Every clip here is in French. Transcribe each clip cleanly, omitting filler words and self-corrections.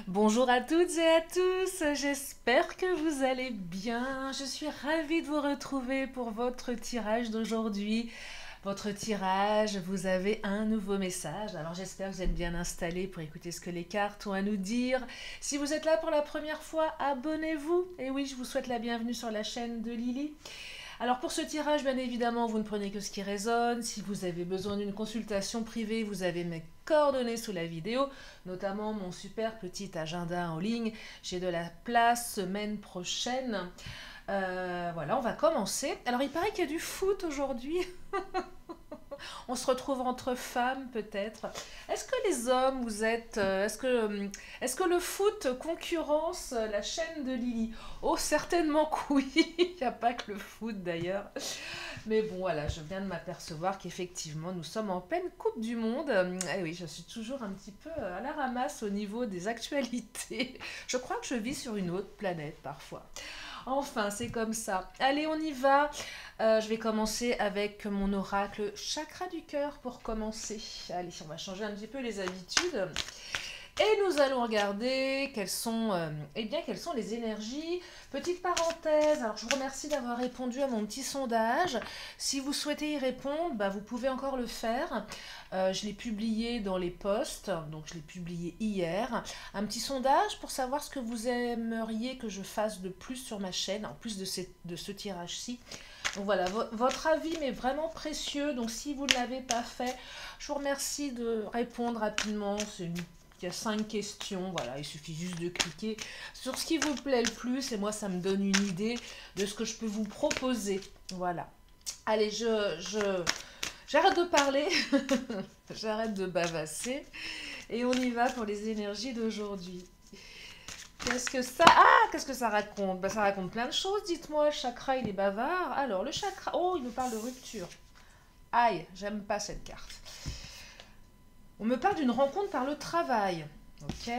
Bonjour à toutes et à tous, j'espère que vous allez bien. Je suis ravie de vous retrouver pour votre tirage d'aujourd'hui. Votre tirage, vous avez un nouveau message. Alors j'espère que vous êtes bien installés pour écouter ce que les cartes ont à nous dire. Si vous êtes là pour la première fois, abonnez-vous. Et oui, je vous souhaite la bienvenue sur la chaîne de Lily. Alors pour ce tirage, bien évidemment, vous ne prenez que ce qui résonne. Si vous avez besoin d'une consultation privée, vous avez mes coordonnées sous la vidéo, notamment mon super petit agenda en ligne. J'ai de la place semaine prochaine. Voilà, on va commencer. Alors il paraît qu'il y a du foot aujourd'hui. On se retrouve entre femmes peut-être. Est-ce que les hommes, vous êtes... est-ce que le foot concurrence la chaîne de Lily? Oh, certainement que oui. Il n'y a pas que le foot d'ailleurs. Mais bon, voilà, je viens de m'apercevoir qu'effectivement, nous sommes en pleine Coupe du Monde. Et oui, je suis toujours un petit peu à la ramasse au niveau des actualités. Je crois que je vis sur une autre planète parfois. Enfin, c'est comme ça. Allez, on y va. Je vais commencer avec mon oracle chakra du cœur pour commencer. Allez, on va changer un petit peu les habitudes. Et nous allons regarder quelles sont les énergies. Petite parenthèse, alors je vous remercie d'avoir répondu à mon petit sondage. Si vous souhaitez y répondre, vous pouvez encore le faire. Je l'ai publié dans les posts, donc je l'ai publié hier. Un petit sondage pour savoir ce que vous aimeriez que je fasse de plus sur ma chaîne, en plus de ce tirage-ci. Donc voilà, votre avis m'est vraiment précieux. Donc si vous ne l'avez pas fait, je vous remercie de répondre rapidement. Il y a 5 questions, voilà, il suffit juste de cliquer sur ce qui vous plaît le plus et moi ça me donne une idée de ce que je peux vous proposer. Voilà. Allez, j'arrête de parler, j'arrête de bavasser et on y va pour les énergies d'aujourd'hui. Qu'est-ce que ça raconte? Ça raconte plein de choses, dites-moi. Le chakra, il est bavard. Alors, le chakra... Oh, il me parle de rupture. Aïe, j'aime pas cette carte. On me parle d'une rencontre par le travail. Ok.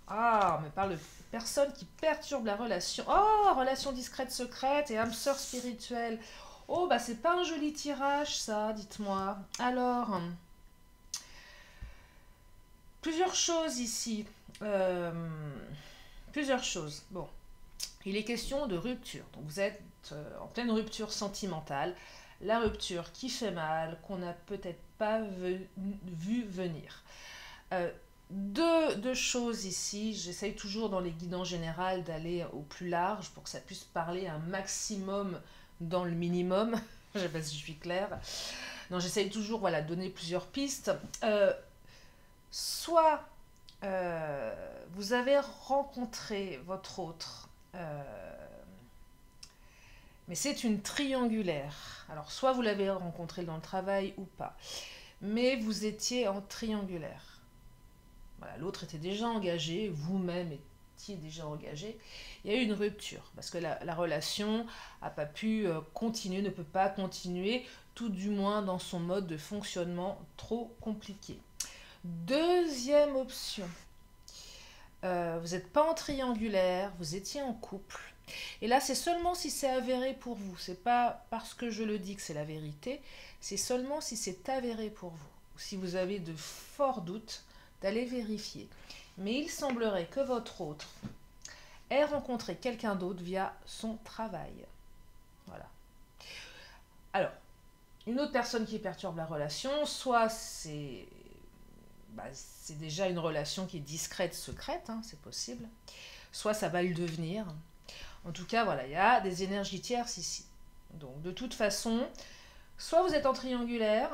Ah, on me parle de personnes qui perturbent la relation. Oh, relation discrète, secrète et âme sœur spirituelle. Oh, c'est pas un joli tirage, ça, dites-moi. Alors, plusieurs choses ici. Plusieurs choses. Bon, il est question de rupture. Donc vous êtes en pleine rupture sentimentale. La rupture qui fait mal, qu'on n'a peut-être pas vu venir. Deux choses ici. J'essaye toujours dans les guidants généraux d'aller au plus large pour que ça puisse parler un maximum dans le minimum. Je ne sais pas si je suis claire. Non, j'essaye toujours de donner plusieurs pistes. Soit vous avez rencontré votre autre, mais c'est une triangulaire. Alors, soit vous l'avez rencontré dans le travail ou pas, mais vous étiez en triangulaire. Voilà, l'autre était déjà engagé, vous-même étiez déjà engagé. Il y a eu une rupture, parce que la relation n'a pas pu continuer, ne peut pas continuer, tout du moins dans son mode de fonctionnement trop compliqué. Deuxième option, vous n'êtes pas en triangulaire, vous étiez en couple. Et là, c'est seulement si c'est avéré pour vous. C'est pas parce que je le dis que c'est la vérité. C'est seulement si c'est avéré pour vous. Ou si vous avez de forts doutes, d'aller vérifier. Mais il semblerait que votre autre ait rencontré quelqu'un d'autre via son travail. Voilà. Alors, une autre personne qui perturbe la relation, soit c'est déjà une relation qui est discrète, secrète, c'est possible. Soit ça va le devenir. En tout cas, voilà, il y a des énergies tierces ici. Donc, de toute façon, soit vous êtes en triangulaire,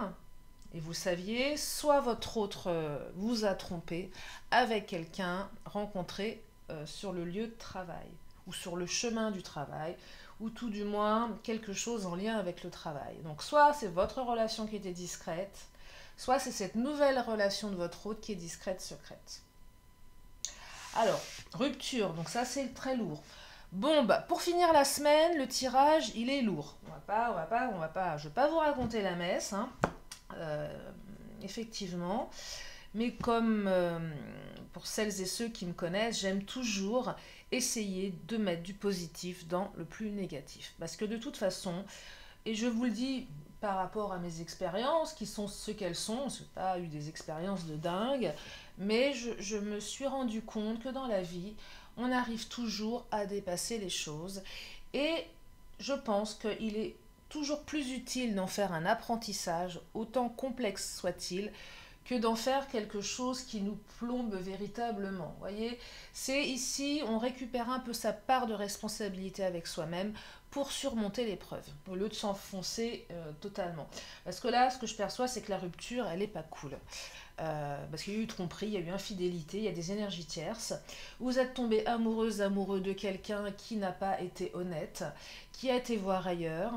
et vous saviez, soit votre autre vous a trompé avec quelqu'un rencontré sur le lieu de travail, ou sur le chemin du travail, ou tout du moins quelque chose en lien avec le travail. Donc, soit c'est votre relation qui était discrète, soit c'est cette nouvelle relation de votre autre qui est discrète, secrète. Alors, rupture, donc ça c'est très lourd. Bon, pour finir la semaine, le tirage, il est lourd. Je vais pas vous raconter la messe, effectivement. Mais comme pour celles et ceux qui me connaissent, j'aime toujours essayer de mettre du positif dans le plus négatif. Parce que de toute façon, et je vous le dis par rapport à mes expériences, qui sont ce qu'elles sont. Je n'ai pas eu des expériences de dingue, mais je me suis rendu compte que dans la vie, on arrive toujours à dépasser les choses. Et je pense qu'il est toujours plus utile d'en faire un apprentissage, autant complexe soit-il, que d'en faire quelque chose qui nous plombe véritablement. Vous voyez, c'est ici, on récupère un peu sa part de responsabilité avec soi-même pour surmonter l'épreuve, au lieu de s'enfoncer totalement. Parce que là, ce que je perçois, c'est que la rupture, elle n'est pas cool. Parce qu'il y a eu tromperie, il y a eu infidélité, il y a des énergies tierces. Vous êtes tombé amoureuse, amoureux de quelqu'un qui n'a pas été honnête, qui a été voir ailleurs,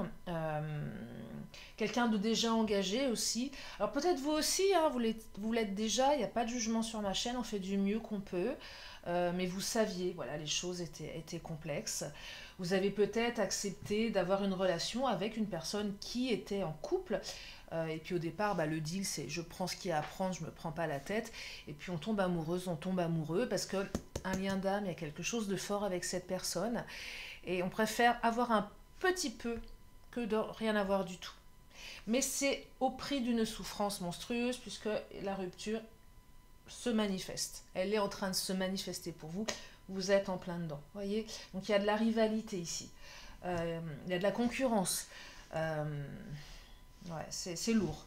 quelqu'un de déjà engagé aussi. Alors peut-être vous aussi, hein, vous l'êtes déjà, il n'y a pas de jugement sur ma chaîne, on fait du mieux qu'on peut. Mais vous saviez, voilà, les choses étaient complexes. Vous avez peut-être accepté d'avoir une relation avec une personne qui était en couple. Et puis au départ, le deal, c'est je prends ce qu'il y a à prendre, je me prends pas la tête. Et puis on tombe amoureuse, on tombe amoureux parce que un lien d'âme, il y a quelque chose de fort avec cette personne. Et on préfère avoir un petit peu que de rien avoir du tout. Mais c'est au prix d'une souffrance monstrueuse puisque la rupture se manifeste. Elle est en train de se manifester pour vous. Vous êtes en plein dedans. Voyez. Donc il y a de la rivalité ici. Il y a de la concurrence. Ouais, c'est lourd.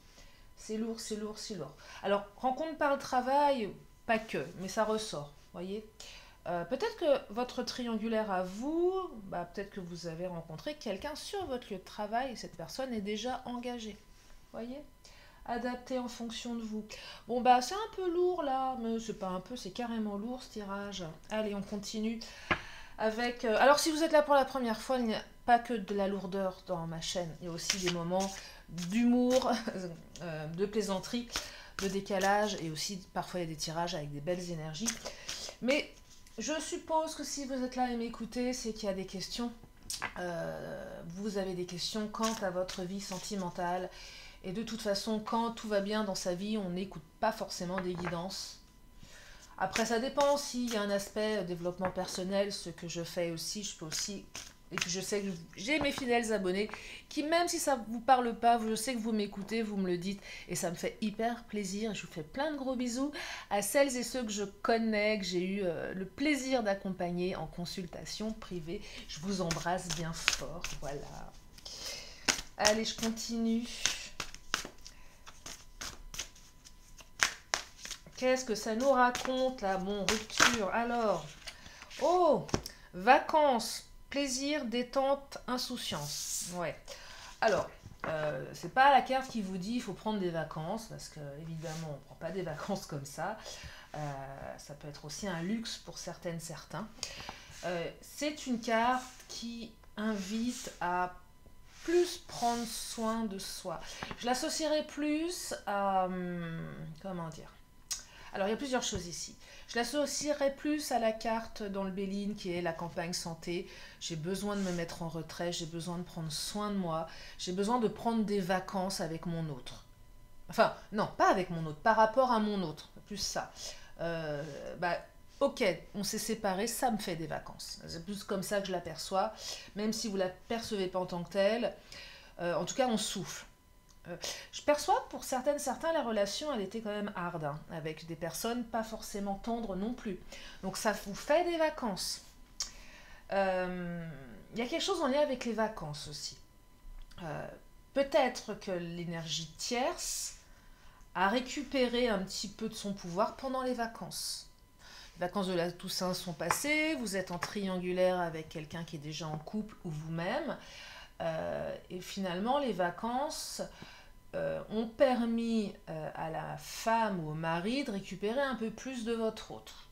C'est lourd, c'est lourd, c'est lourd. Alors, rencontre par le travail, pas que, mais ça ressort. Voyez. Peut-être que votre triangulaire à vous, peut-être que vous avez rencontré quelqu'un sur votre lieu de travail et cette personne est déjà engagée. Voyez. Adapté en fonction de vous. Bon, c'est un peu lourd là, mais c'est pas un peu, c'est carrément lourd ce tirage. Allez, on continue avec... alors, si vous êtes là pour la première fois, il n'y a pas que de la lourdeur dans ma chaîne. Il y a aussi des moments d'humour, de plaisanterie, de décalage et aussi parfois il y a des tirages avec des belles énergies. Mais je suppose que si vous êtes là et m'écoutez, c'est qu'il y a des questions. Vous avez des questions quant à votre vie sentimentale. Et de toute façon, quand tout va bien dans sa vie, on n'écoute pas forcément des guidances. Après, ça dépend s'il y a un aspect développement personnel, ce que je fais aussi, je peux aussi... Et puis je sais que j'ai mes fidèles abonnés qui, même si ça ne vous parle pas, je sais que vous m'écoutez, vous me le dites. Et ça me fait hyper plaisir. Je vous fais plein de gros bisous à celles et ceux que je connais, que j'ai eu le plaisir d'accompagner en consultation privée. Je vous embrasse bien fort. Voilà. Allez, je continue. Qu'est-ce que ça nous raconte là? Bon, rupture. Alors, oh, vacances. Plaisir, détente, insouciance. Ouais. Alors, c'est pas la carte qui vous dit il faut prendre des vacances, parce que évidemment on prend pas des vacances comme ça. Ça peut être aussi un luxe pour certaines, certains. C'est une carte qui invite à plus prendre soin de soi. Je l'associerais plus à... comment dire? Alors, il y a plusieurs choses ici. Je l'associerais plus à la carte dans le Béline qui est la campagne santé. J'ai besoin de me mettre en retrait, j'ai besoin de prendre soin de moi, j'ai besoin de prendre des vacances avec mon autre. Enfin, non, pas avec mon autre, par rapport à mon autre, plus ça. Ok, on s'est séparés, ça me fait des vacances. C'est plus comme ça que je l'aperçois, même si vous ne la percevez pas en tant que telle. En tout cas, on souffle. Je perçois pour certains, la relation, elle était quand même hard, hein, avec des personnes pas forcément tendres non plus. Donc ça vous fait des vacances. Il y a quelque chose en lien avec les vacances aussi. Peut-être que l'énergie tierce a récupéré un petit peu de son pouvoir pendant les vacances. Les vacances de la Toussaint sont passées, vous êtes en triangulaire avec quelqu'un qui est déjà en couple ou vous-même. Et finalement, les vacances ont permis à la femme ou au mari de récupérer un peu plus de votre autre.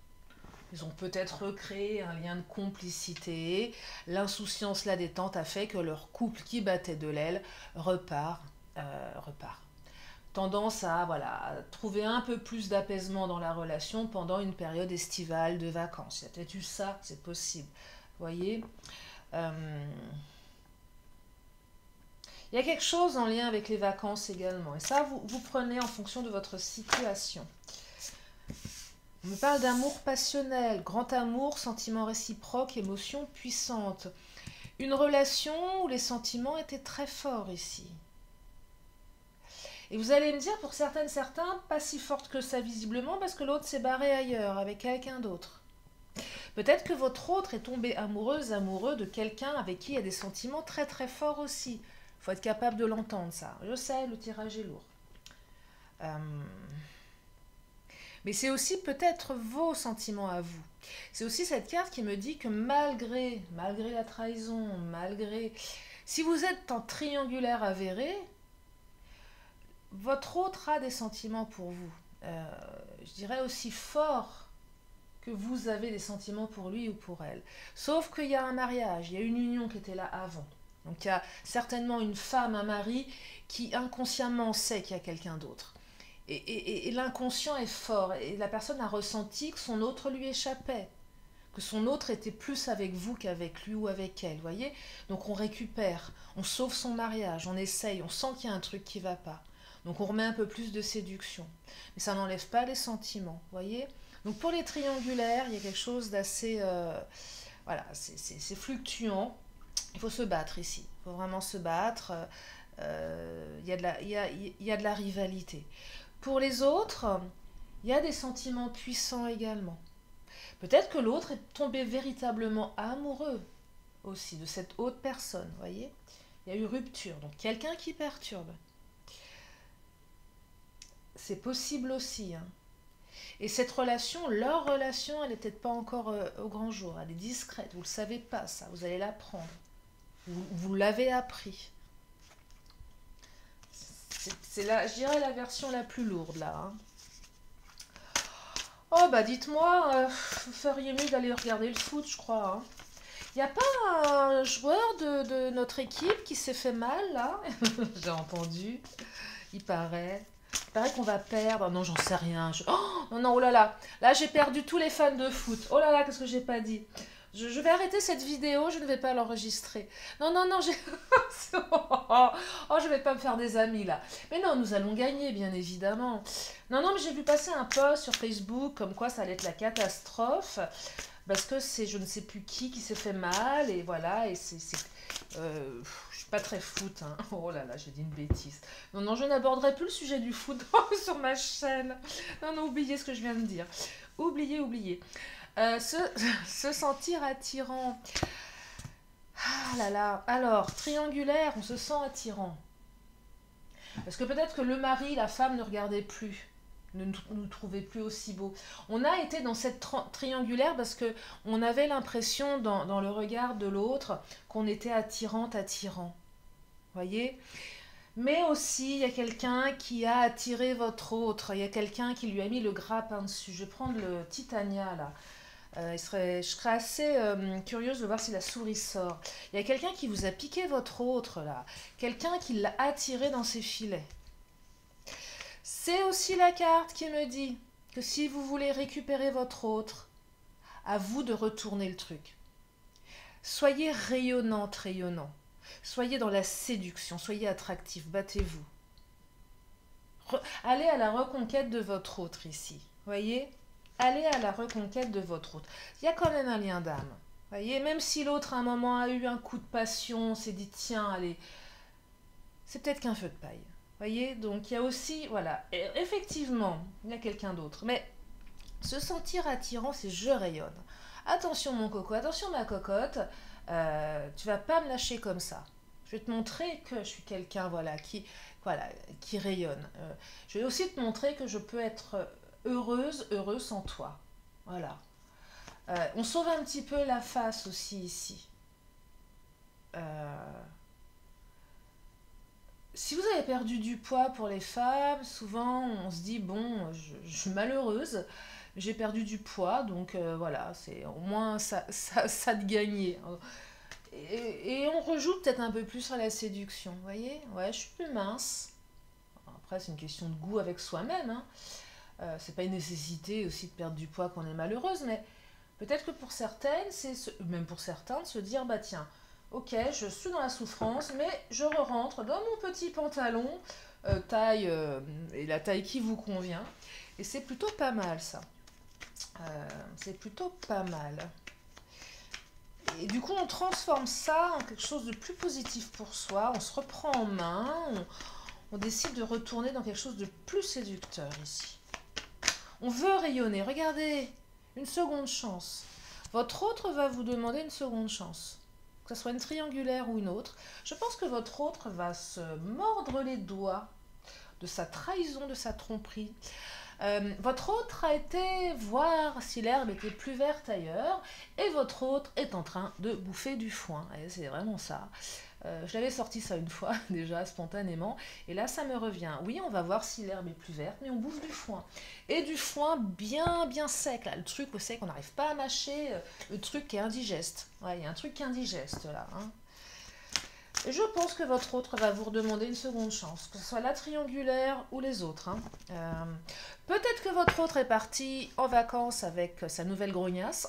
Ils ont peut-être recréé un lien de complicité. L'insouciance, la détente a fait que leur couple qui battait de l'aile repart. Tendance à trouver un peu plus d'apaisement dans la relation pendant une période estivale de vacances. Il y a peut-être eu ça, c'est possible. Vous voyez il y a quelque chose en lien avec les vacances également. Et ça, vous prenez en fonction de votre situation. On me parle d'amour passionnel, grand amour, sentiment réciproque, émotion puissante. Une relation où les sentiments étaient très forts ici. Et vous allez me dire, pour certaines, certains, pas si forte que ça visiblement, parce que l'autre s'est barré ailleurs, avec quelqu'un d'autre. Peut-être que votre autre est tombé amoureuse, amoureux de quelqu'un avec qui il y a des sentiments très très forts aussi. Il faut être capable de l'entendre, ça. Je sais, le tirage est lourd. Euh, Mais c'est aussi peut-être vos sentiments à vous. C'est aussi cette carte qui me dit que malgré la trahison, malgré... Si vous êtes en triangulaire avéré, votre autre a des sentiments pour vous. Je dirais aussi forts que vous avez des sentiments pour lui ou pour elle. Sauf qu'il y a un mariage, il y a une union qui était là avant. Donc il y a certainement une femme, un mari, qui inconsciemment sait qu'il y a quelqu'un d'autre. Et l'inconscient est fort, et la personne a ressenti que son autre lui échappait, que son autre était plus avec vous qu'avec lui ou avec elle, voyez. Donc on récupère, on sauve son mariage, on essaye, on sent qu'il y a un truc qui ne va pas. Donc on remet un peu plus de séduction. Mais ça n'enlève pas les sentiments, voyez. Donc pour les triangulaires, il y a quelque chose d'assez... voilà, c'est fluctuant. Il faut se battre ici. Il faut vraiment se battre. Il y a de la rivalité. Pour les autres, il y a des sentiments puissants également. Peut-être que l'autre est tombé véritablement amoureux aussi de cette autre personne, voyez. Il y a eu rupture, donc quelqu'un qui perturbe. C'est possible aussi, hein. Et cette relation, leur relation, elle n'est peut-être pas encore au grand jour. Elle est discrète, vous ne le savez pas ça, vous allez l'apprendre. Vous l'avez appris. C'est je dirais la version la plus lourde là, hein. Oh bah dites-moi, vous feriez mieux d'aller regarder le foot, je crois, hein. Il n'y a pas un joueur de notre équipe qui s'est fait mal là? J'ai entendu, il paraît. Il paraît qu'on va perdre. Non, j'en sais rien. Oh, non, non, oh là là. Là, j'ai perdu tous les fans de foot. Oh là là, qu'est-ce que j'ai pas dit? Je vais arrêter cette vidéo, je ne vais pas l'enregistrer. Non, non, non, j'ai... oh, je vais pas me faire des amis, là. Mais non, nous allons gagner, bien évidemment. Non, non, mais j'ai vu passer un post sur Facebook, comme quoi ça allait être la catastrophe, parce que c'est je ne sais plus qui s'est fait mal, et voilà, et je suis pas très foot, hein. Oh là là, j'ai dit une bêtise. Non, non, je n'aborderai plus le sujet du foot sur ma chaîne. Non, non, oubliez ce que je viens de dire. Oubliez, oubliez. Se sentir attirant. Ah là là. Alors, triangulaire, on se sent attirant. Parce que peut-être que le mari, la femme ne regardait plus, ne nous trouvait plus aussi beau. On a été dans cette triangulaire parce que on avait l'impression dans le regard de l'autre qu'on était attirante, attirant. Voyez? Mais aussi, il y a quelqu'un qui a attiré votre autre. Il y a quelqu'un qui lui a mis le grappin dessus. Je vais prendre le Titania là. Je serais assez curieuse de voir si la souris sort. Il y a quelqu'un qui vous a piqué votre autre là. Quelqu'un qui l'a attiré dans ses filets. C'est aussi la carte qui me dit que si vous voulez récupérer votre autre, à vous de retourner le truc. Soyez rayonnante, rayonnant. Soyez dans la séduction, soyez attractif, battez-vous. Allez à la reconquête de votre autre ici, voyez? Allez à la reconquête de votre autre. Il y a quand même un lien d'âme, voyez? Même si l'autre à un moment a eu un coup de passion, s'est dit tiens, allez, c'est peut-être qu'un feu de paille, voyez? Donc il y a aussi, voilà, effectivement, il y a quelqu'un d'autre, mais se sentir attirant, c'est je rayonne. Attention mon coco, attention ma cocotte, tu vas pas me lâcher comme ça. Je vais te montrer que je suis quelqu'un voilà, qui rayonne. Je vais aussi te montrer que je peux être heureuse, heureux sans toi. Voilà. On sauve un petit peu la face aussi ici. Si vous avez perdu du poids pour les femmes, souvent on se dit bon, je suis malheureuse, j'ai perdu du poids, donc voilà, c'est au moins ça de gagner. Et on rejoue peut-être un peu plus à la séduction, vous voyez? Ouais, je suis plus mince. Après, c'est une question de goût avec soi-même, hein. C'est pas une nécessité aussi de perdre du poids quand on est malheureuse, mais peut-être que pour certaines, même pour certains, de se dire, bah tiens, ok, je suis dans la souffrance, mais je rentre dans mon petit pantalon, taille, et la taille qui vous convient, et c'est plutôt pas mal ça. C'est plutôt pas mal. Et du coup, on transforme ça en quelque chose de plus positif pour soi, on se reprend en main, on décide de retourner dans quelque chose de plus séducteur ici. On veut rayonner. Regardez, une seconde chance. Votre autre va vous demander une seconde chance. Que ce soit une triangulaire ou une autre. Je pense que votre autre va se mordre les doigts de sa trahison, de sa tromperie. Votre autre a été voir si l'herbe était plus verte ailleurs et votre autre est en train de bouffer du foin. C'est vraiment ça. Je l'avais sorti ça une fois déjà spontanément et là ça me revient. Oui, on va voir si l'herbe est plus verte, mais on bouffe du foin. Et du foin bien bien sec, là, le truc au sec, on n'arrive pas à mâcher, le truc qui est indigeste. Ouais, il y a un truc qui est indigeste là. Hein. Et je pense que votre autre va vous redemander une seconde chance, que ce soit la triangulaire ou les autres. Hein. Peut-être que votre autre est parti en vacances avec sa nouvelle grognasse.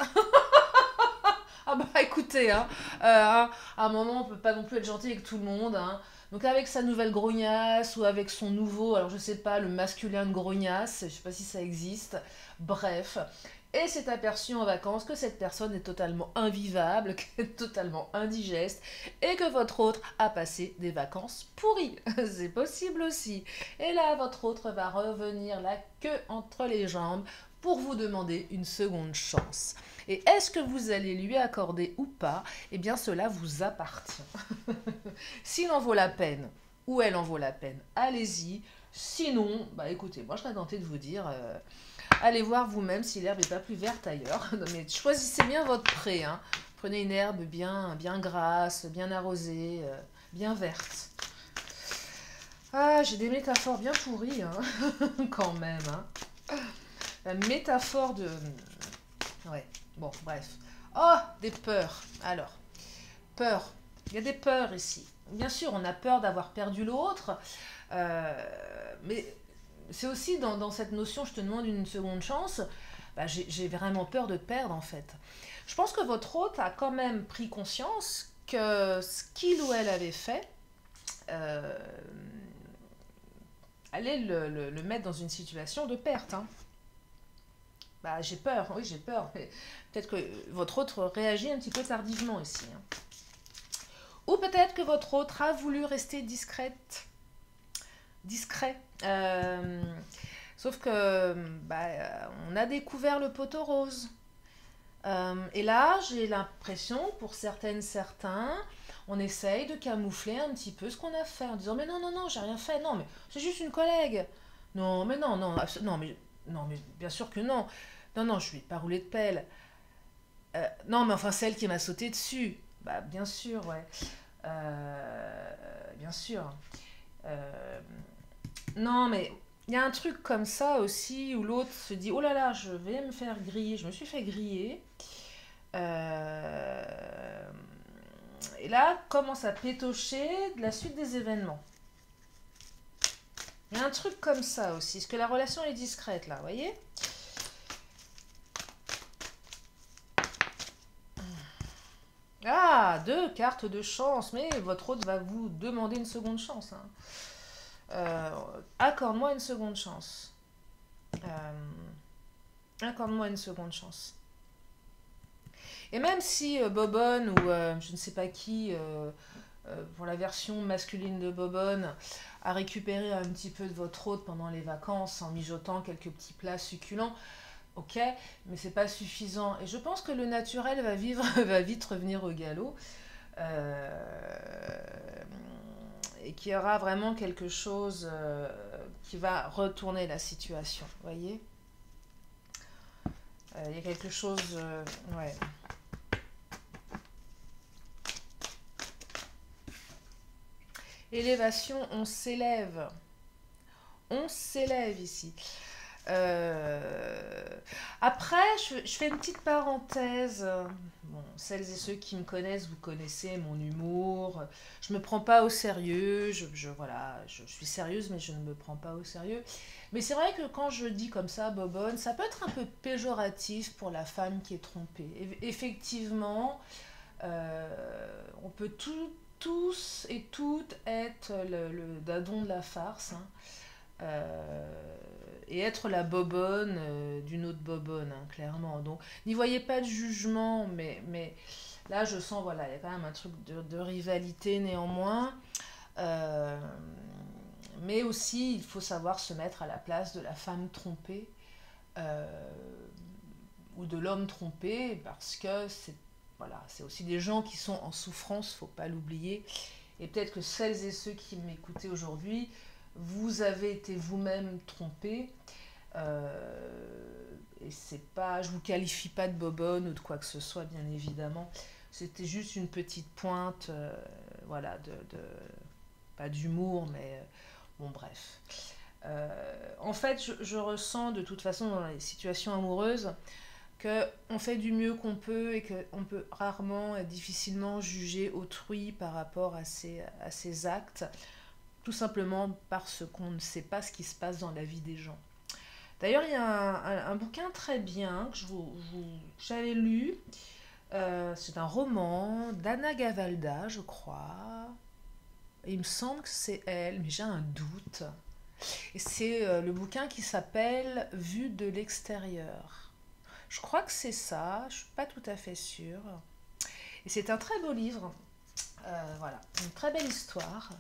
Ah bah écoutez, hein, à un moment on peut pas non plus être gentil avec tout le monde. Hein. Donc avec sa nouvelle grognasse ou avec son nouveau, alors je sais pas, le masculin de grognasse, je sais pas si ça existe. Bref, et s'est aperçu en vacances que cette personne est totalement invivable, qu'elle est totalement indigeste, et que votre autre a passé des vacances pourries. C'est possible aussi. Et là, votre autre va revenir la queue entre les jambes pour vous demander une seconde chance. Et est-ce que vous allez lui accorder ou pas? Eh bien, cela vous appartient. S'il en vaut la peine, ou elle en vaut la peine, allez-y. Sinon, bah écoutez, moi je serais tentée de vous dire... allez voir vous-même si l'herbe n'est pas plus verte ailleurs. Mais choisissez bien votre pré. Hein. Prenez une herbe bien, bien grasse, bien arrosée, bien verte. Ah, j'ai des métaphores bien pourries, hein. Quand même. Hein. La métaphore de... Ouais, bon, bref. Oh, des peurs. Alors, peur. Il y a des peurs ici. Bien sûr, on a peur d'avoir perdu l'autre. Mais... c'est aussi dans cette notion, je te demande une seconde chance, bah, j'ai vraiment peur de te perdre en fait. Je pense que votre hôte a quand même pris conscience que ce qu'il ou elle avait fait allait le mettre dans une situation de perte. Hein. Bah, j'ai peur, oui j'ai peur, mais peut-être que votre hôte réagit un petit peu tardivement ici. Hein. Ou peut-être que votre hôte a voulu rester discret. Sauf que on a découvert le poteau rose. Et là, j'ai l'impression, pour certaines, certains, on essaye de camoufler un petit peu ce qu'on a fait en disant mais non, non, non, j'ai rien fait, non, mais c'est juste une collègue. Non, mais non, non, non, mais bien sûr que non. Non, non, je lui ai pas roulé de pelle. Non, mais enfin, celle qui m'a sauté dessus. Bah, bien sûr, ouais. Bien sûr. Euh, non, mais il y a un truc comme ça aussi où l'autre se dit oh là là, je vais me faire griller. Je me suis fait griller. Euh, et là, commence à pétocher de la suite des événements. Il y a un truc comme ça aussi. Est-ce que la relation est discrète là, vous voyez? Ah, deux cartes de chance, mais votre hôte va vous demander une seconde chance. Hein. Accorde-moi une seconde chance. Accorde-moi une seconde chance. Et même si Bobonne ou je ne sais pas qui, pour la version masculine de Bobonne, a récupéré un petit peu de votre hôte pendant les vacances en mijotant quelques petits plats succulents, ok, mais c'est pas suffisant. Et je pense que le naturel va vite revenir au galop. Et qu'il y aura vraiment quelque chose qui va retourner la situation, vous voyez. Il y a quelque chose... ouais. Élévation, on s'élève. On s'élève ici. Après, je fais une petite parenthèse. Bon, celles et ceux qui me connaissent, vous connaissez mon humour. Je me prends pas au sérieux. Voilà, je suis sérieuse, mais je ne me prends pas au sérieux. Mais c'est vrai que quand je dis comme ça, bobonne, ça peut être un peu péjoratif pour la femme qui est trompée. Effectivement, on peut tous et toutes être le dadon de la farce. Hein. Et être la bobonne d'une autre bobonne, hein, clairement. Donc, n'y voyez pas de jugement, mais là, je sens, voilà, il y a quand même un truc de rivalité néanmoins. Mais aussi, il faut savoir se mettre à la place de la femme trompée euh, ou de l'homme trompé, parce que c'est voilà, c'est aussi des gens qui sont en souffrance, faut pas l'oublier. Et peut-être que celles et ceux qui m'écoutaient aujourd'hui, vous avez été vous-même trompés. Et c'est pas, je vous qualifie pas de bobonne ou de quoi que ce soit, bien évidemment. C'était juste une petite pointe, voilà, pas d'humour, mais bon, bref. En fait, je ressens de toute façon dans les situations amoureuses que on fait du mieux qu'on peut et qu'on peut rarement et difficilement juger autrui par rapport à ses actes, tout simplement parce qu'on ne sait pas ce qui se passe dans la vie des gens. D'ailleurs, il y a un bouquin très bien que j'avais lu. C'est un roman d'Anna Gavalda, je crois. Il me semble que c'est elle, mais j'ai un doute. Et c'est le bouquin qui s'appelle Vue de l'extérieur. Je crois que c'est ça, je ne suis pas tout à fait sûre. Et c'est un très beau livre. Voilà, une très belle histoire.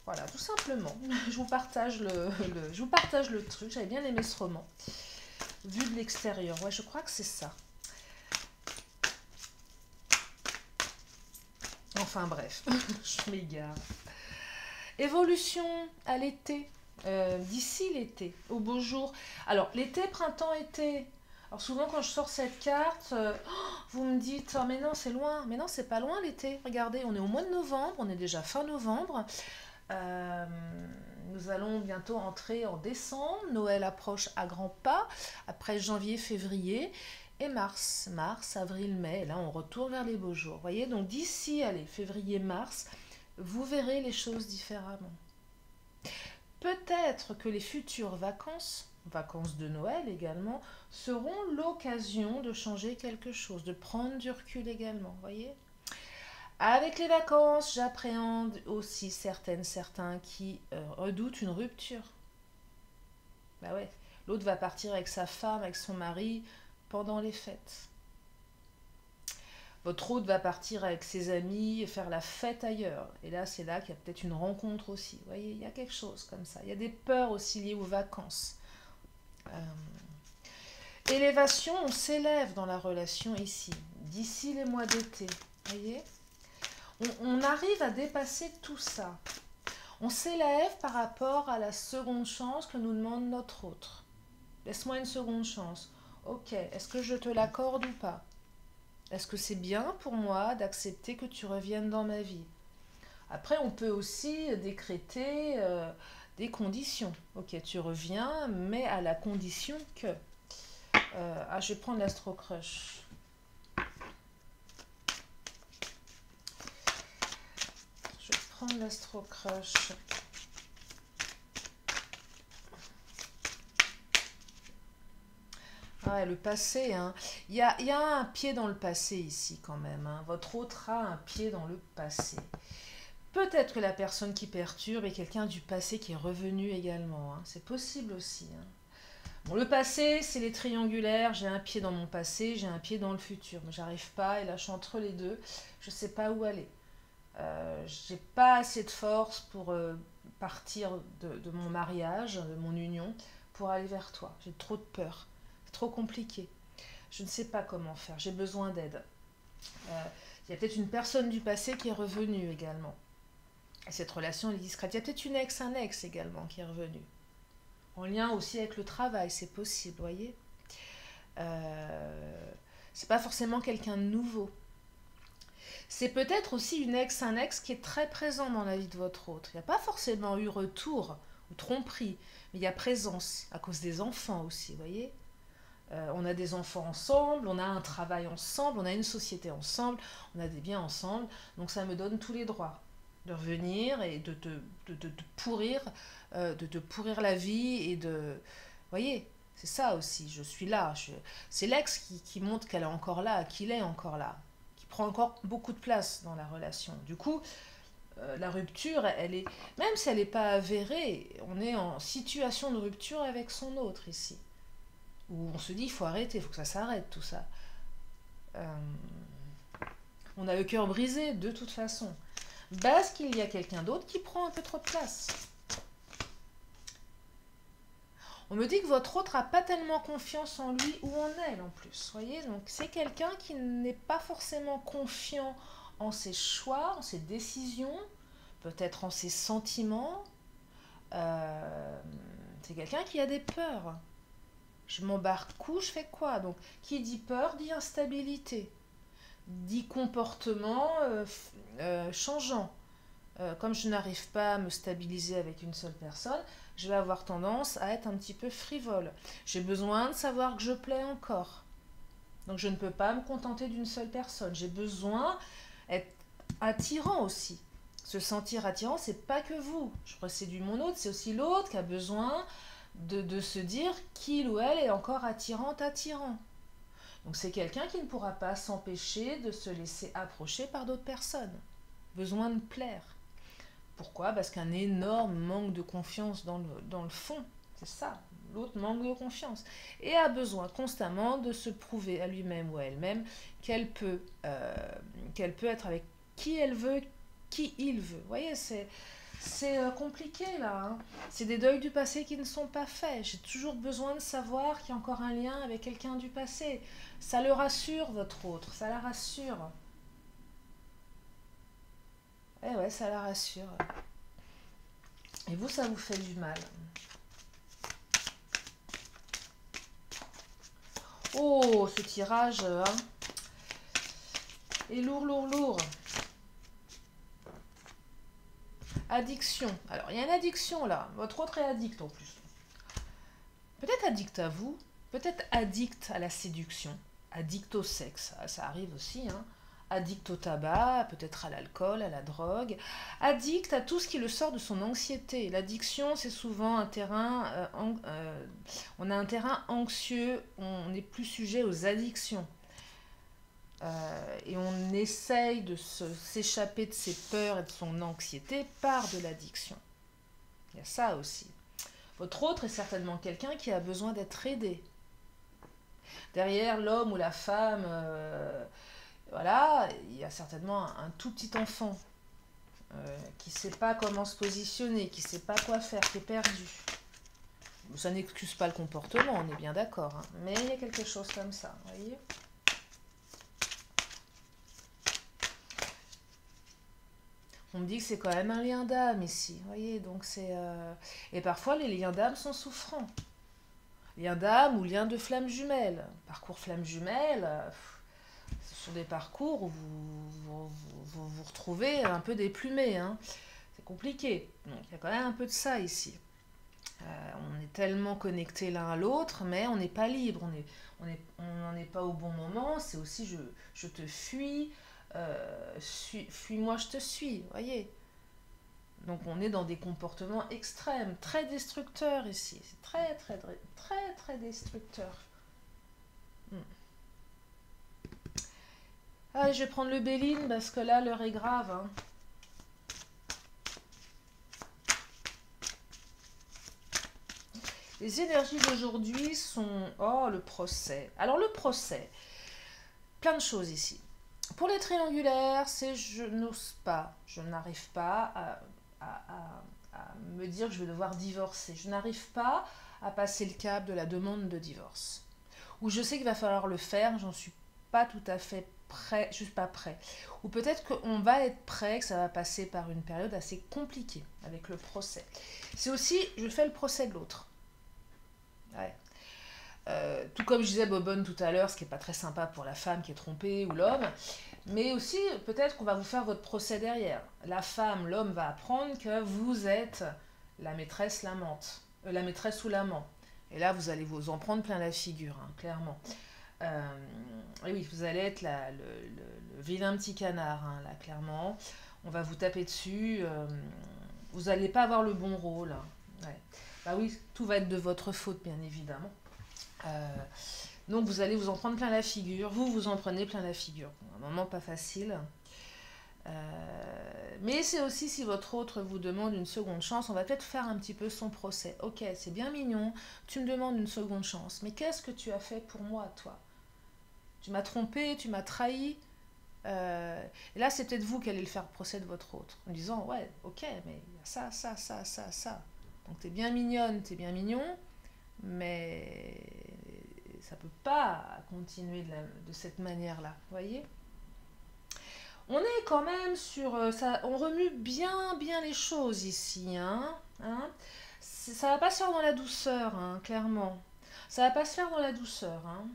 Voilà, tout simplement. Je vous partage je vous partage le truc. J'avais bien aimé ce roman. Vue de l'extérieur. Ouais, je crois que c'est ça. Enfin bref, je m'égare. Évolution à l'été. D'ici l'été, au beau jour. Alors, l'été, printemps, été. Alors souvent quand je sors cette carte, vous me dites oh, mais non c'est loin, mais non c'est pas loin l'été. Regardez, on est au mois de novembre, on est déjà fin novembre. Euh, Nous allons bientôt entrer en décembre. Noël approche à grands pas. Après janvier, février et mars, avril, mai. Et là, on retourne vers les beaux jours. Vous voyez, donc d'ici, allez, février, mars, vous verrez les choses différemment. Peut-être que les futures vacances, vacances de Noël également, seront l'occasion de changer quelque chose, de prendre du recul également. Vous voyez? Avec les vacances, j'appréhende aussi certains qui redoutent une rupture. Bah ouais, l'autre va partir avec sa femme, avec son mari pendant les fêtes. Votre autre va partir avec ses amis et faire la fête ailleurs. Et là, c'est là qu'il y a peut-être une rencontre aussi. Vous voyez, il y a quelque chose comme ça. Il y a des peurs aussi liées aux vacances. Élévation, on s'élève dans la relation ici, d'ici les mois d'été. Vous voyez, on arrive à dépasser tout ça. On s'élève par rapport à la seconde chance que nous demande notre autre. Laisse-moi une seconde chance. Ok, est-ce que je te l'accorde ou pas? Est-ce que c'est bien pour moi d'accepter que tu reviennes dans ma vie? Après, on peut aussi décréter des conditions. Ok, tu reviens, mais à la condition que... je vais prendre l'Astro Crush. Je vais prendre l'Astro Crush. Ouais, le passé, hein. Il y a un pied dans le passé ici quand même, hein. Votre autre a un pied dans le passé. Peut-être que la personne qui perturbe est quelqu'un du passé qui est revenu également, hein. C'est possible aussi, hein. Bon, le passé, c'est les triangulaires. J'ai un pied dans mon passé, j'ai un pied dans le futur. Mais j'arrive pas, et là je suis entre les deux. Je sais pas où aller. J'ai pas assez de force pour partir de mon mariage, de mon union, pour aller vers toi. J'ai trop de peur. C'est trop compliqué. Je ne sais pas comment faire. J'ai besoin d'aide. Il y a peut-être une personne du passé qui est revenue également. Et cette relation elle est discrète. Il y a peut-être un ex également qui est revenu. En lien aussi avec le travail, c'est possible, vous voyez. C'est pas forcément quelqu'un de nouveau. C'est peut-être aussi un ex qui est très présent dans la vie de votre autre. Il n'y a pas forcément eu retour ou tromperie, mais il y a présence à cause des enfants aussi, vous voyez. On a des enfants ensemble, on a un travail ensemble, on a une société ensemble, on a des biens ensemble, donc ça me donne tous les droits de revenir et de te pourrir, de te pourrir la vie et de... Vous voyez, c'est ça aussi, je suis là. C'est l'ex qui montre qu'elle est encore là, qu'il est encore là, qui prend encore beaucoup de place dans la relation. Du coup, la rupture, elle est... Même si elle n'est pas avérée, on est en situation de rupture avec son autre ici. Où on se dit, il faut arrêter, il faut que ça s'arrête tout ça. On a le cœur brisé de toute façon. Parce qu'il y a quelqu'un d'autre qui prend un peu trop de place. On me dit que votre autre n'a pas tellement confiance en lui ou en elle en plus. Voyez, donc c'est quelqu'un qui n'est pas forcément confiant en ses choix, en ses décisions, peut-être en ses sentiments. C'est quelqu'un qui a des peurs. Je m'embarque où, je fais quoi? Donc, qui dit peur dit instabilité, dit comportement changeant. Comme je n'arrive pas à me stabiliser avec une seule personne, je vais avoir tendance à être un petit peu frivole. J'ai besoin de savoir que je plais encore. Donc je ne peux pas me contenter d'une seule personne. J'ai besoin d'être attirant aussi. Se sentir attirant, c'est pas que vous. Je séduis mon autre, c'est aussi l'autre qui a besoin de se dire qu'il ou elle est encore attirante, attirant. Donc c'est quelqu'un qui ne pourra pas s'empêcher de se laisser approcher par d'autres personnes. Besoin de plaire. Pourquoi? Parce qu'un énorme manque de confiance dans le fond. C'est ça. L'autre manque de confiance. Et a besoin constamment de se prouver à lui-même ou à elle-même qu'elle peut être avec qui elle veut, qui il veut. Vous voyez, c'est compliqué là. Hein. C'est des deuils du passé qui ne sont pas faits. J'ai toujours besoin de savoir qu'il y a encore un lien avec quelqu'un du passé. Ça le rassure, votre autre. Ça la rassure. Eh ouais, ça la rassure. Et vous, ça vous fait du mal. Oh, ce tirage hein, est lourd, lourd, lourd. Addiction. Alors, il y a une addiction là. Votre autre est addict en plus. Peut-être addict à vous, peut-être addict à la séduction, addict au sexe, ça arrive aussi, hein. Addict au tabac, peut-être à l'alcool, à la drogue, addict à tout ce qui le sort de son anxiété. L'addiction, c'est souvent un terrain, on a un terrain anxieux, on est plus sujet aux addictions. Et on essaye de s'échapper de ses peurs et de son anxiété par de l'addiction. Il y a ça aussi. Votre autre est certainement quelqu'un qui a besoin d'être aidé. Derrière l'homme ou la femme, voilà, il y a certainement un tout petit enfant qui ne sait pas comment se positionner, qui ne sait pas quoi faire, qui est perdu. Ça n'excuse pas le comportement, on est bien d'accord, hein, mais il y a quelque chose comme ça, vous voyez. On me dit que c'est quand même un lien d'âme ici, vous voyez, donc c'est... Et parfois, les liens d'âme sont souffrants. Lien d'âme ou lien de flamme jumelle. Parcours flamme jumelle, ce sont des parcours où vous retrouvez un peu déplumé, hein. C'est compliqué, donc il y a quand même un peu de ça ici. On est tellement connectés l'un à l'autre, mais on n'est pas libre, on n'en est pas au bon moment, c'est aussi je te fuis, fuis-moi, je te suis, voyez. Donc on est dans des comportements extrêmes, très destructeurs ici. C'est très, très, très, très, très destructeur. Allez, je vais prendre le Béline parce que là, l'heure est grave. Hein. Les énergies d'aujourd'hui sont... Oh, le procès. Alors le procès, plein de choses ici. Pour les triangulaires, c'est je n'ose pas, je n'arrive pas à me dire que je vais devoir divorcer. Je n'arrive pas à passer le cap de la demande de divorce. Ou je sais qu'il va falloir le faire, j'en suis pas tout à fait prêt, juste pas prêt. Ou peut-être qu'on va être prêt, que ça va passer par une période assez compliquée avec le procès. C'est aussi, je fais le procès de l'autre. Ouais. Tout comme je disais Bobonne tout à l'heure, ce qui n'est pas très sympa pour la femme qui est trompée ou l'homme, mais aussi peut-être qu'on va vous faire votre procès derrière. La femme, l'homme va apprendre que vous êtes la maîtresse, l'amante, la maîtresse ou l'amant. Et là, vous allez vous en prendre plein la figure, hein, clairement. Et oui, vous allez être le vilain petit canard, hein, là, clairement. On va vous taper dessus. Vous n'allez pas avoir le bon rôle. Hein. Ouais. Bah oui, tout va être de votre faute, bien évidemment. Donc vous allez vous en prendre plein la figure, vous en prenez plein la figure. Un moment pas facile. Mais c'est aussi si votre autre vous demande une seconde chance, on va peut-être faire un petit peu son procès. Ok, c'est bien mignon, tu me demandes une seconde chance, mais qu'est-ce que tu as fait pour moi, toi? Tu m'as trompé, tu m'as trahi. Et là, c'est peut-être vous qui allez le faire procès de votre autre, en disant, ouais, ok, mais il y a ça. Donc t'es bien mignonne, t'es bien mignon, Mais ça peut pas continuer de cette manière-là, vous voyez? On est quand même sur ça, on remue bien les choses ici, hein, hein. Ça va pas se faire dans la douceur, hein, clairement. Ça va pas se faire dans la douceur, hein.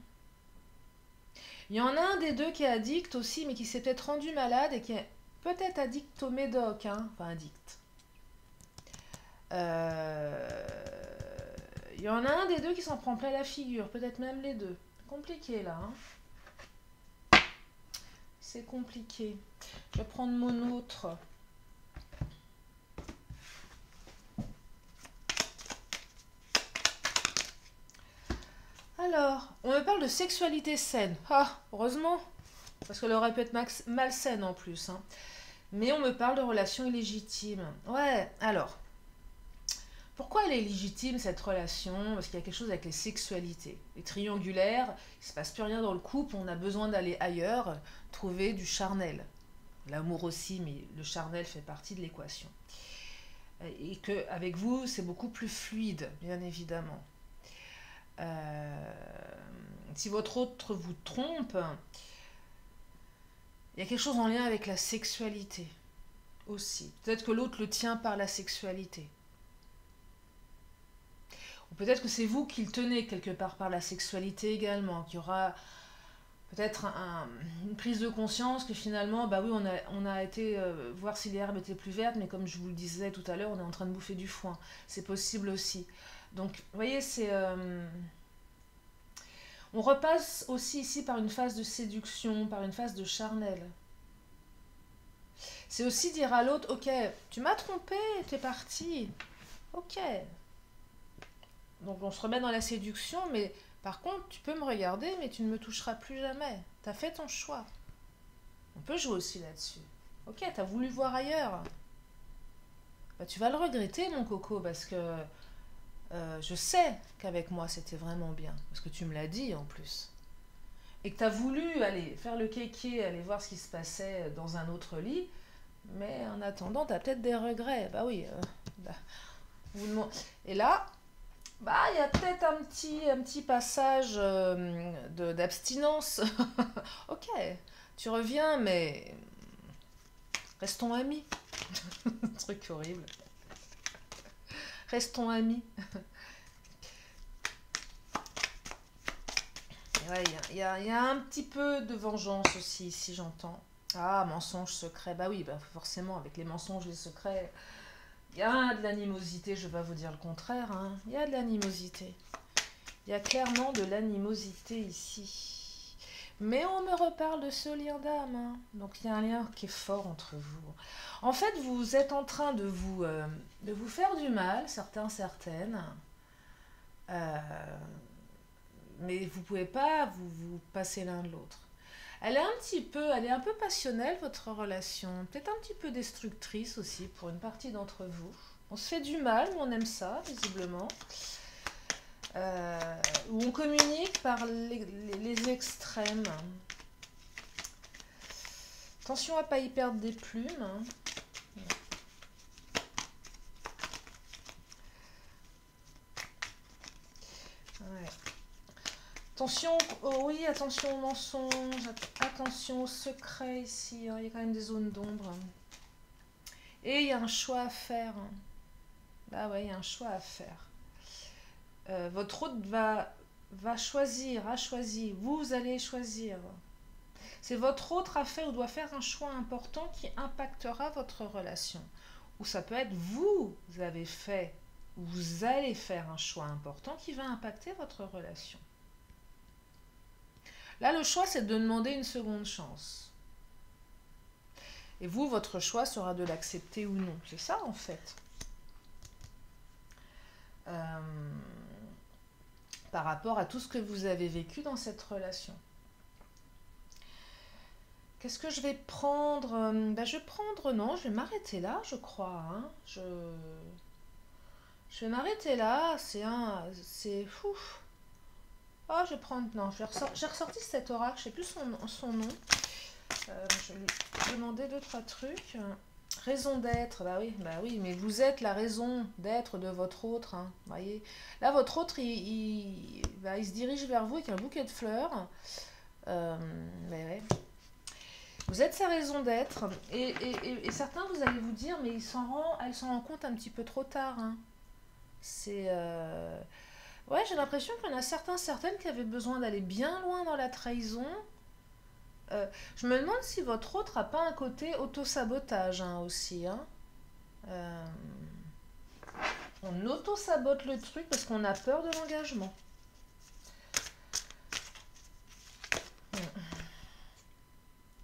Il y en a un des deux qui est addict aussi, mais qui s'est peut-être rendu malade et qui est peut-être addict au médoc, hein. Enfin addict. Euh, Il y en a un des deux qui s'en prend plein la figure, peut-être même les deux. Compliqué là, hein. C'est compliqué. Je vais prendre mon autre. Alors, on me parle de sexualité saine. Ah, heureusement, parce qu'elle aurait pu être malsaine en plus, hein. Mais on me parle de relations illégitimes. Ouais, alors, pourquoi elle est légitime cette relation? Parce qu'il y a quelque chose avec les sexualités. Les triangulaires, il ne se passe plus rien dans le couple, on a besoin d'aller ailleurs, trouver du charnel. L'amour aussi, mais le charnel fait partie de l'équation. Et qu'avec vous, c'est beaucoup plus fluide, bien évidemment. Euh, Si votre autre vous trompe, il y a quelque chose en lien avec la sexualité aussi. Peut-être que l'autre le tient par la sexualité. Ou peut-être que c'est vous qui le tenez quelque part par la sexualité également, qu'il y aura peut-être une prise de conscience que finalement, bah oui, on a été voir si les herbes étaient plus vertes, mais comme je vous le disais tout à l'heure, on est en train de bouffer du foin. C'est possible aussi. Donc, vous voyez, on repasse aussi ici par une phase de séduction, par une phase de charnel. C'est aussi dire à l'autre, ok, tu m'as trompé, t'es parti. Ok. Donc on se remet dans la séduction, mais par contre, tu peux me regarder, mais tu ne me toucheras plus jamais. T'as fait ton choix. On peut jouer aussi là-dessus. Ok, t'as voulu voir ailleurs. Bah, tu vas le regretter, mon coco, parce que je sais qu'avec moi, c'était vraiment bien. Parce que tu me l'as dit en plus. Et que t'as voulu aller faire le kéké, aller voir ce qui se passait dans un autre lit. Mais en attendant, t'as peut-être des regrets. Bah oui. Et là, bah, il y a peut-être un petit passage d'abstinence. Ok, tu reviens, mais restons amis. Truc horrible. Restons amis. Ouais, y a un petit peu de vengeance aussi, si j'entends. Ah, mensonge secret. Bah oui, bah forcément, avec les mensonges, les secrets, il y a de l'animosité, je vais pas vous dire le contraire, hein. Il y a de l'animosité. Il y a clairement de l'animosité ici. Mais on me reparle de ce lien d'âme, hein. Donc il y a un lien qui est fort entre vous. En fait, vous êtes en train de vous faire du mal, certains, certaines. Euh, mais vous pouvez pas vous passer l'un de l'autre. Elle est un peu passionnelle, votre relation. Peut-être un petit peu destructrice aussi pour une partie d'entre vous. On se fait du mal, mais on aime ça, visiblement. Où on communique par les extrêmes. Attention à ne pas y perdre des plumes, hein. Ouais. Attention, oh oui, attention aux mensonges, attention aux secrets ici, hein. Il y a quand même des zones d'ombre. Et il y a un choix à faire. Bah ouais, il y a un choix à faire. Votre hôte va choisir, a choisi, vous allez choisir. C'est votre autre à faire ou doit faire un choix important qui impactera votre relation. Ou ça peut être vous avez fait, ou vous allez faire un choix important qui va impacter votre relation. Là, le choix, c'est de demander une seconde chance. Et vous, votre choix sera de l'accepter ou non. C'est ça, en fait. Par rapport à tout ce que vous avez vécu dans cette relation. Qu'est-ce que je vais prendre? Je vais prendre, non, je vais m'arrêter là, je crois, hein. Je vais m'arrêter là, c'est fou. Oh, je vais prendre, non, j'ai ressorti cet oracle, je sais plus son nom. Je vais lui demander deux, trois trucs. Raison d'être, bah oui, mais vous êtes la raison d'être de votre autre, hein, voyez. Là, votre autre, il se dirige vers vous avec un bouquet de fleurs. Euh, mais ouais. Vous êtes sa raison d'être. Et certains, vous allez vous dire, mais elle s'en rend compte un petit peu trop tard, hein. C'est... Ouais, j'ai l'impression qu'il y en a certains, certaines qui avaient besoin d'aller bien loin dans la trahison. Je me demande si votre autre a pas un côté auto-sabotage, hein, aussi, hein. Euh, on auto-sabote le truc parce qu'on a peur de l'engagement.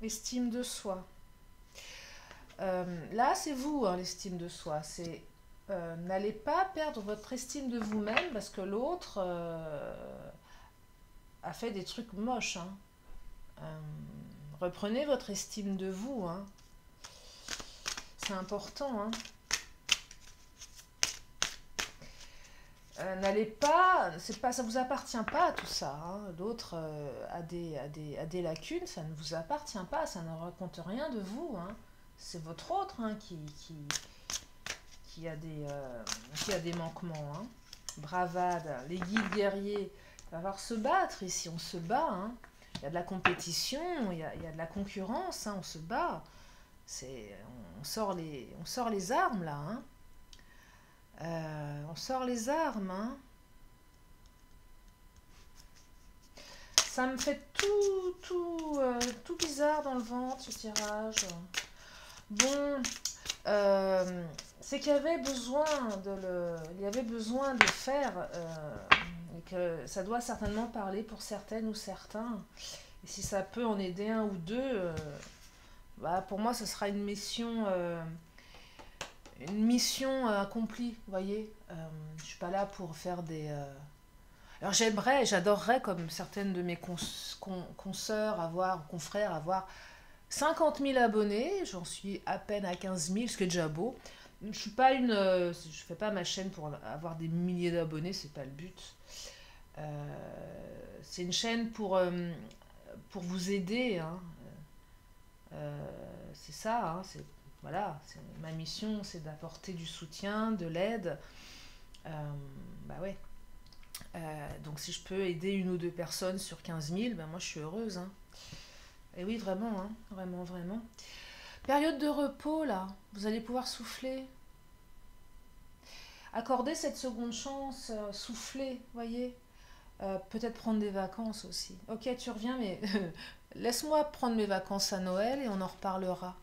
Estime de soi. Là, c'est vous, hein, l'estime de soi. C'est n'allez pas perdre votre estime de vous-même parce que l'autre a fait des trucs moches, hein. Euh, reprenez votre estime de vous, hein. C'est important, hein. N'allez pas, c'est pas, ça vous appartient pas tout ça, hein. L'autre a des lacunes, ça ne vous appartient pas, ça ne raconte rien de vous, hein. C'est votre autre, hein, qui a des manquements, hein. Bravade, les guides guerriers, il va falloir se battre ici, on se bat, hein. Il y a de la compétition, il y a de la concurrence, hein, on se bat. C'est, on sort les armes là, hein. On sort les armes, hein. Ça me fait tout bizarre dans le ventre, ce tirage. Bon, c'est qu'il y avait besoin il y avait besoin de faire, et que ça doit certainement parler pour certaines ou certains. Et si ça peut en aider un ou deux, bah, pour moi, ce sera une mission accomplie, vous voyez. Je suis pas là pour faire des... Alors j'adorerais, comme certaines de mes consoeurs, confrères, avoir 50 000 abonnés. J'en suis à peine à 15 000, ce qui est déjà beau. Je suis pas je fais pas ma chaîne pour avoir des milliers d'abonnés, c'est pas le but. C'est une chaîne pour vous aider, hein. C'est ça, hein, voilà, ma mission, c'est d'apporter du soutien, de l'aide. Bah ouais. Donc si je peux aider une ou deux personnes sur 15 000, ben moi je suis heureuse, hein. Et oui, vraiment, hein, vraiment, vraiment. Période de repos, là, vous allez pouvoir souffler. Accorder cette seconde chance, souffler, voyez. Peut-être prendre des vacances aussi. Ok, tu reviens, mais laisse-moi prendre mes vacances à Noël et on en reparlera.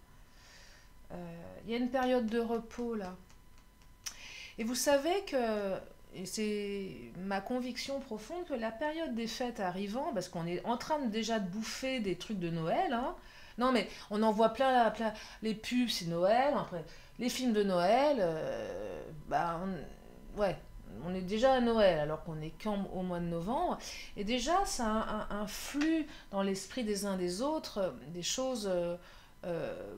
Il y a une période de repos, là. Et vous savez que, et c'est ma conviction profonde, que la période des fêtes arrivant, parce qu'on est en train déjà de bouffer des trucs de Noël, hein. Non mais on en voit plein les pubs, c'est Noël, après les films de Noël, bah ouais, on est déjà à Noël alors qu'on est qu'au mois de novembre, et déjà ça a un flux dans l'esprit des uns des autres, des choses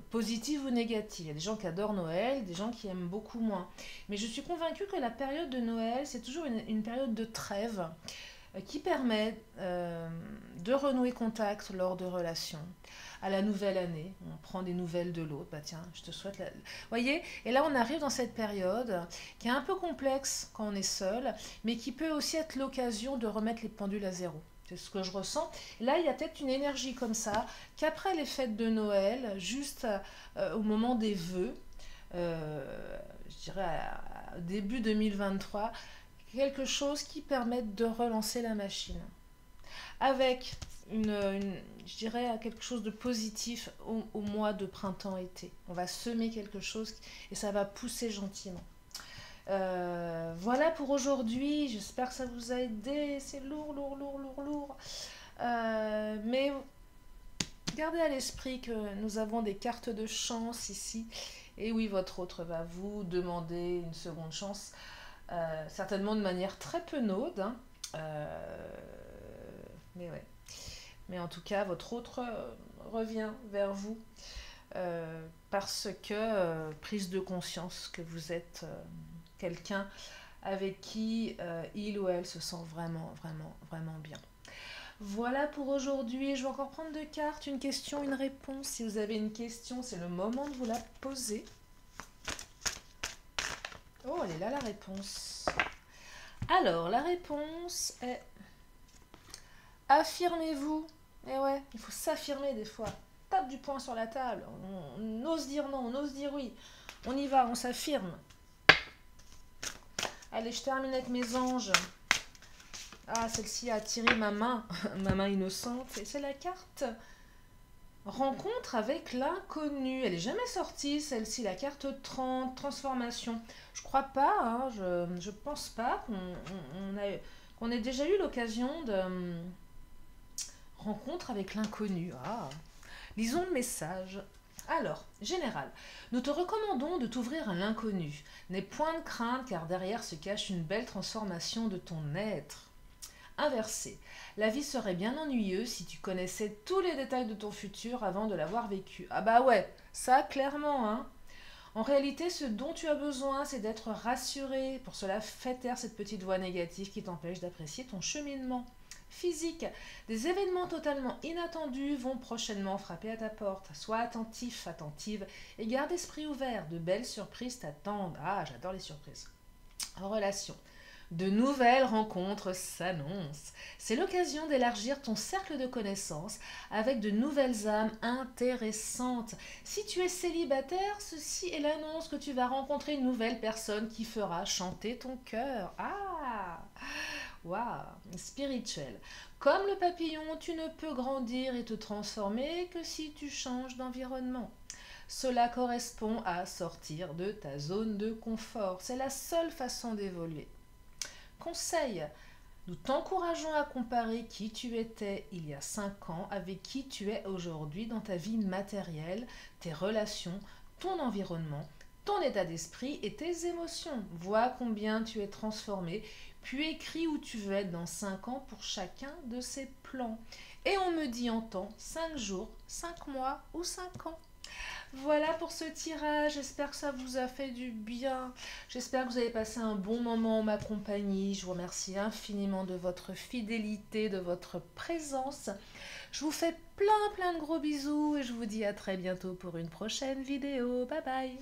positives ou négatives. Il y a des gens qui adorent Noël, des gens qui aiment beaucoup moins. Mais je suis convaincue que la période de Noël, c'est toujours une période de trêve qui permet de renouer contact lors de relations. À la nouvelle année, on prend des nouvelles de l'autre. Bah tiens, je te souhaite la... Voyez, et là on arrive dans cette période qui est un peu complexe quand on est seul, mais qui peut aussi être l'occasion de remettre les pendules à zéro. C'est ce que je ressens. Là, il y a peut-être une énergie comme ça, qu'après les fêtes de Noël, juste au moment des vœux, je dirais début 2023, quelque chose qui permette de relancer la machine. Avec je dirais, quelque chose de positif au mois de printemps-été. On va semer quelque chose et ça va pousser gentiment. Voilà pour aujourd'hui. J'espère que ça vous a aidé. C'est lourd, lourd, lourd, lourd, lourd. Mais gardez à l'esprit que nous avons des cartes de chance ici. Et oui, votre autre va vous demander une seconde chance. Certainement de manière très peu naude, hein. Mais ouais. Mais en tout cas, votre autre revient vers vous parce que prise de conscience que vous êtes quelqu'un avec qui il ou elle se sent vraiment, vraiment, vraiment bien. Voilà pour aujourd'hui. Je vais encore prendre deux cartes, une question, une réponse. Si vous avez une question, c'est le moment de vous la poser. Oh, elle est là la réponse. Alors, la réponse est affirmez-vous. Eh ouais, il faut s'affirmer des fois. Tape du poing sur la table. On ose dire non, on ose dire oui. On y va, on s'affirme. Allez, je termine avec mes anges. Ah, celle-ci a attiré ma main, ma main innocente. Et c'est la carte rencontre avec l'inconnu. Elle n'est jamais sortie, celle-ci, la carte 30, transformation. Je crois pas, hein, je pense pas qu'on ait déjà eu l'occasion de rencontre avec l'inconnu. Ah, lisons le message. Alors, général, nous te recommandons de t'ouvrir à l'inconnu. N'aie point de crainte car derrière se cache une belle transformation de ton être. Inversé, la vie serait bien ennuyeuse si tu connaissais tous les détails de ton futur avant de l'avoir vécu. Ah bah ouais, ça clairement, hein. En réalité, ce dont tu as besoin, c'est d'être rassuré. Pour cela, fais taire cette petite voix négative qui t'empêche d'apprécier ton cheminement. Physique, des événements totalement inattendus vont prochainement frapper à ta porte. Sois attentif, attentive et garde l'esprit ouvert. De belles surprises t'attendent. Ah, j'adore les surprises. En relation, de nouvelles rencontres s'annoncent. C'est l'occasion d'élargir ton cercle de connaissances avec de nouvelles âmes intéressantes. Si tu es célibataire, ceci est l'annonce que tu vas rencontrer une nouvelle personne qui fera chanter ton cœur. Ah, waouh, spirituel. Comme le papillon, tu ne peux grandir et te transformer que si tu changes d'environnement. Cela correspond à sortir de ta zone de confort. C'est la seule façon d'évoluer. Conseil, nous t'encourageons à comparer qui tu étais il y a 5 ans avec qui tu es aujourd'hui dans ta vie matérielle, tes relations, ton environnement, ton état d'esprit et tes émotions. Vois combien tu es transformé, puis écris où tu veux être dans 5 ans pour chacun de ces plans. Et on me dit en temps 5 jours, 5 mois ou 5 ans. Voilà pour ce tirage, j'espère que ça vous a fait du bien. J'espère que vous avez passé un bon moment en ma compagnie. Je vous remercie infiniment de votre fidélité, de votre présence. Je vous fais plein de gros bisous et je vous dis à très bientôt pour une prochaine vidéo. Bye bye.